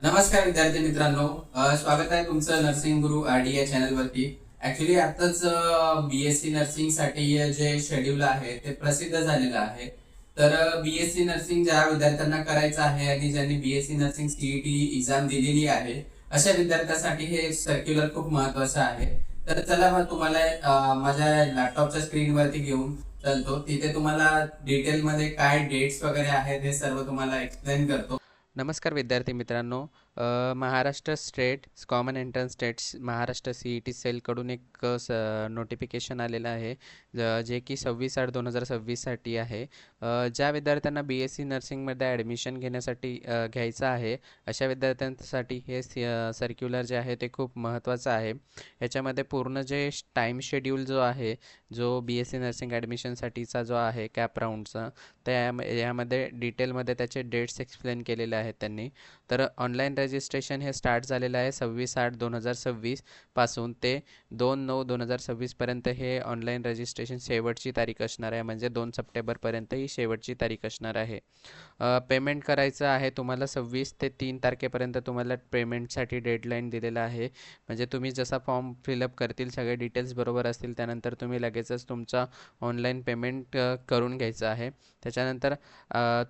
नमस्कार विद्यार्थी मित्रांनो. स्वागत आहे तुमचं नर्सिंग गुरु आरडी या चॅनल वरती. ऍक्च्युली आताच बीएससी नर्सिंग साठी जे शेड्यूल आहे ते प्रसिद्ध झालेलं आहे. तर बीएससी नर्सिंग ज्या विद्यार्थ्यांना करायचं आहे आणि ज्यांनी बीएससी नर्सिंग सीईटी एक्झाम दिलेली आहे अशा विद्यार्थ्यांसाठी हे सर्क्युलर खूप महत्वाचं आहे. तर चला मग तुम्हाला माझ्या लॅपटॉपच्या स्क्रीन वरती घेऊन चालतो. तिथे तुम्हाला डिटेलमध्ये काय डेट्स वगैरे आहेत हे सर्व तुम्हाला एक्सप्लेन करतो. नमस्कार विद्यार्थी मित्रांनो. Maharashtra state common entrance test Maharashtra CET सेलकडून एक नोटिफिकेशन आलेलं आहे, जे की 26/8/2026साठी आहे. ज्या विद्यार्थ्यांना BSc नर्सिंगमध्ये ॲडमिशन घेण्यासाठी घ्यायचं आहे अशा विद्यार्थ्यांसाठी हे सर्क्युलर जे आहे ते खूप महत्त्वाचं आहे. याच्यामध्ये पूर्ण जे टाईम शेड्यूल जो आहे, जो BSc नर्सिंग ॲडमिशनसाठीचा जो आहे कॅप राऊंडचा, यामध्ये डिटेलमध्ये त्याचे डेट्स एक्सप्लेन केलेले आहेत त्यांनी. तर ऑनलाईन रजिस्ट्रेशन हे स्टार्ट झालेलं आहे 26/8/2026 पासून ते 2/9/2026 पर्यंत हे ऑनलाईन रजिस्ट्रेशन शेवटची तारीख असणार आहे, म्हणजे 2 सप्टेंबरपर्यंत ही शेवटची तारीख असणार आहे. पेमेंट करायचं आहे तुम्हाला 26 ते 3 तारखेपर्यंत तुम्हाला पेमेंटसाठी डेडलाईन दिलेला आहे. म्हणजे तुम्ही जसा फॉर्म फिलअप करतील, सगळे डिटेल्स बरोबर असतील, त्यानंतर तुम्ही लगेचच तुमचा ऑनलाईन पेमेंट करून घ्यायचं आहे. त्याच्यानंतर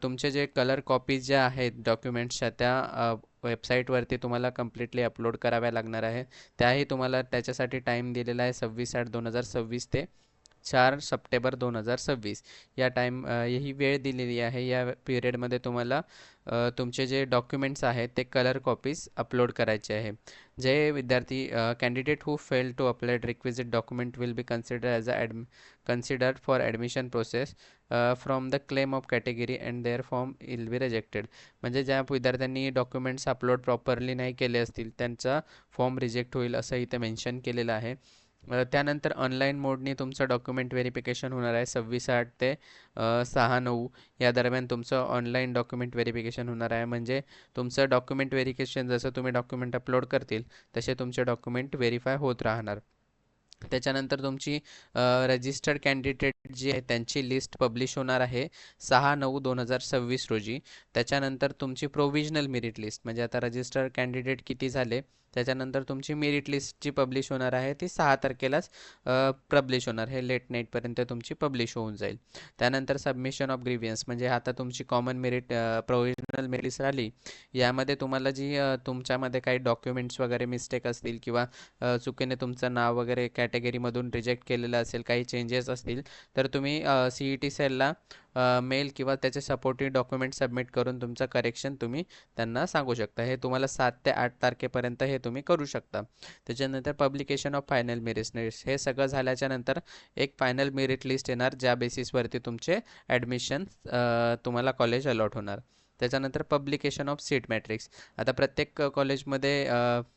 तुमचे जे कलर कॉपीज ज्या आहेत डॉक्युमेंट्सच्या, त्या वेबसाईटवरती तुम्हाला कम्प्लिटली अपलोड कराव्या लागणार आहे. त्याही तुम्हाला त्याच्यासाठी टाईम दिलेला आहे 26/8/2026 ते 4 सप्टेंबर 2026 या ही वेळ दिलेली आहे. या पिरियडमध्ये तुम्हाला तुमचे जे डॉक्युमेंट्स आहेत ते कलर कॉपीज अपलोड करायचे आहे. जे विद्यार्थी candidate who fail to upload requisite document will be considered for admission process from the claim of category and their form will be rejected. म्हणजे ज्या विद्यार्थ्यांनी डॉक्युमेंट्स अपलोड प्रॉपरली नाही केले असतील त्यांचा फॉर्म रिजेक्ट होईल असं इथे मेन्शन केलेलं आहे. त्यानंतर ऑनलाईन मोडनी तुमचं डॉक्युमेंट व्हेरिफिकेशन होणार आहे. 26/8 ते 6/9 या दरम्यान तुमचं ऑनलाईन डॉक्युमेंट व्हेरिफिकेशन होणार आहे. म्हणजे तुमचं डॉक्युमेंट व्हेरिफिकेशन, जसं तुम्ही डॉक्युमेंट अपलोड करतील तसे तुमचे डॉक्युमेंट व्हेरीफाय होत राहणार. त्याच्यानंतर तुमची रजिस्टर्ड कॅन्डिडेट जी आहे त्यांची लिस्ट पब्लिश होणार आहे 6/9/2026 रोजी. त्याच्यानंतर तुमची प्रोव्हिजनल मेरिट लिस्ट, म्हणजे आता रजिस्टर्ड कॅन्डिडेट किती झाले त्याच्यानंतर तुमची मेरिट लिस्ट जी पब्लिश होणार आहे ती 6 तारखेलाच पब्लिश होणार. हे लेट नाईटपर्यंत तुमची पब्लिश होऊन जाईल. त्यानंतर सबमिशन ऑफ ग्रीव्हियन्स, म्हणजे आता तुमची common merit provisional merit list आली. यामध्ये तुम्हाला जी तुमच्यामध्ये काही डॉक्युमेंट्स वगैरे मिस्टेक असतील किंवा चुकीने तुमचं नाव वगैरे कॅटेगरीमधून रिजेक्ट केलेलं असेल, काही चेंजेस असतील, तर तुम्ही CET सेलला मेल किंवा त्याचे सपोर्टिव्ह डॉक्युमेंट सबमिट करून तुमचं करेक्शन तुम्ही त्यांना सांगू शकता. हे तुम्हाला 7 ते 8 तारखेपर्यंत हे तुम्ही करू शकता. त्याच्यानंतर publication of final merit list, हे सगळं झाल्याच्या नंतर एक फायनल मेरिट लिस्ट येणार, ज्या बेसिसवरती तुमचे ॲडमिशन तुम्हाला कॉलेज अलॉट होणार. त्याच्यानंतर पब्लिकेशन ऑफ सीट मॅट्रिक्स. आता प्रत्येक कॉलेजमध्ये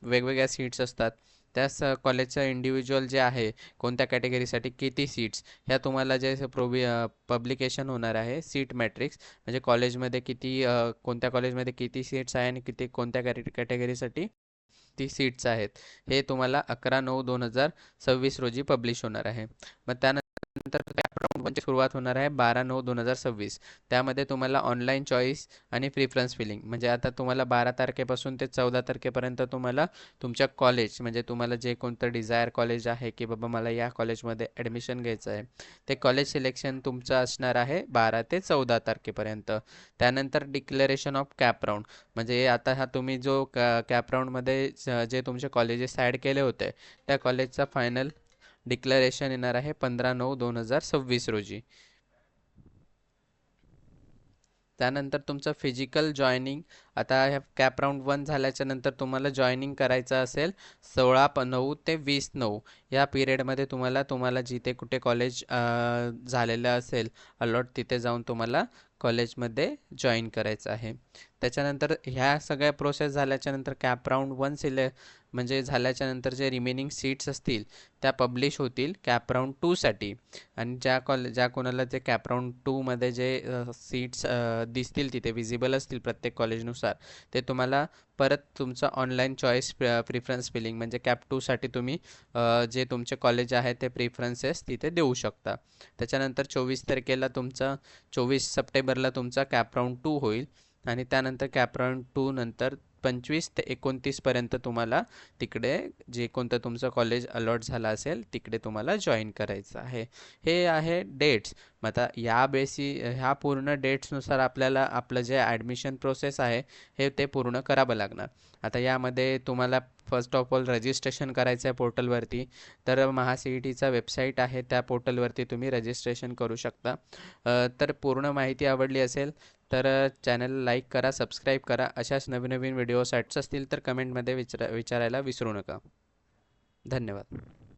वेगवेगळ्या सीट्स असतात. त्याच कॉलेजचं इंडिव्हिज्युअल जे आहे, कोणत्या कॅटेगरीसाठी किती सीट्स, ह्या तुम्हाला जे पब्लिकेशन होणार आहे सीट मॅट्रिक्स, म्हणजे कॉलेजमध्ये किती कोणत्या कॉलेजमध्ये किती सीट्स आहे आणि कोणत्या कॅटेगरीसाठी ती सीट्स आहेत, हे तुम्हाला 11/9/2026 रोजी पब्लिश होणार आहे. मग त्यानंतर कॅप राऊंड 1ची सुरुवात होणार आहे 12/9/2026. त्यामध्ये तुम्हाला ऑनलाईन चॉईस आणि प्रिफरन्स फिलिंग, म्हणजे आता तुम्हाला 12 तारखेपासून ते 14 तारखेपर्यंत तुम्हाला तुमच्या कॉलेज, म्हणजे तुम्हाला जे कोणतं डिझायर कॉलेज आहे की बाबा मला या कॉलेजमध्ये ॲडमिशन घ्यायचं आहे, ते कॉलेज सिलेक्शन तुमचं असणार आहे 12 ते 14 तारखेपर्यंत. त्यानंतर डिक्लेरेशन ऑफ कॅप राऊंड, म्हणजे आता हा तुम्ही जो कॅप राऊंडमध्ये जे तुमचे कॉलेजेस ॲड केले होते त्या कॉलेजचा फायनल डिक्लेरेशन येणार आहे 15/9/2026 रोजी. त्यानंतर तुमचं फिजिकल जॉईनिंग, आता ह्या कॅप राऊंड 1 झाल्याच्या नंतर तुम्हाला जॉईनिंग करायचं असेल 16/9 ते 20/9 या पिरियडमध्ये तुम्हाला जिथे कुठे कॉलेज झालेलं असेल अलॉट, तिथे जाऊन तुम्हाला कॉलेजमध्ये जॉईन करायचं आहे. त्याच्यानंतर ह्या सगळ्या प्रोसेस झाल्याच्या नंतर कॅप राऊंड 1 म्हणजे झाल्याच्या नंतर जे रिमेनिंग सीट्स असतील त्या पब्लिश होतील कॅप राऊंड 2साठी. आणि ज्या कोणाला जे कॅप राऊंड 2मध्ये जे सीट्स दिसतील तिथे विजिबल असतील प्रत्येक कॉलेजनुसार, ते तुम्हाला परत तुमचं ऑनलाईन चॉईस प्रिफरन्स फिलिंग, म्हणजे कॅप 2साठी तुम्ही जे तुमचे कॉलेज आहे ते प्रिफरन्सेस तिथे देऊ शकता. त्याच्यानंतर 24 सप्टेंबरला तुमचा कॅप राऊंड 2 होईल आणि त्यानंतर कॅप राऊंड 2 नंतर 25 ते 29 पर्यंत तुम्हाला तिकडे जे कोणतं तुमचं कॉलेज अलॉट झालं असेल तिकडे तुम्हाला जॉईन करायचं आहे. हे आहे डेट्स. मग आता ह्या पूर्ण डेट्सनुसार आपल्याला आपलं जे ॲडमिशन प्रोसेस आहे हे ते पूर्ण करावं लागणार. आता यामध्ये तुम्हाला फर्स्ट ऑफ ऑल रजिस्ट्रेशन करायचं आहे पोर्टलवरती. तर महासीईटीचा वेबसाईट आहे, त्या पोर्टलवरती तुम्ही रजिस्ट्रेशन करू शकता. तर पूर्ण माहिती आवडली असेल तर चॅनल लाईक करा, सबस्क्राईब करा. अशाच नवीन नवीन व्हिडिओ असतील तर कमेंटमध्ये विचारायला विसरू नका. धन्यवाद.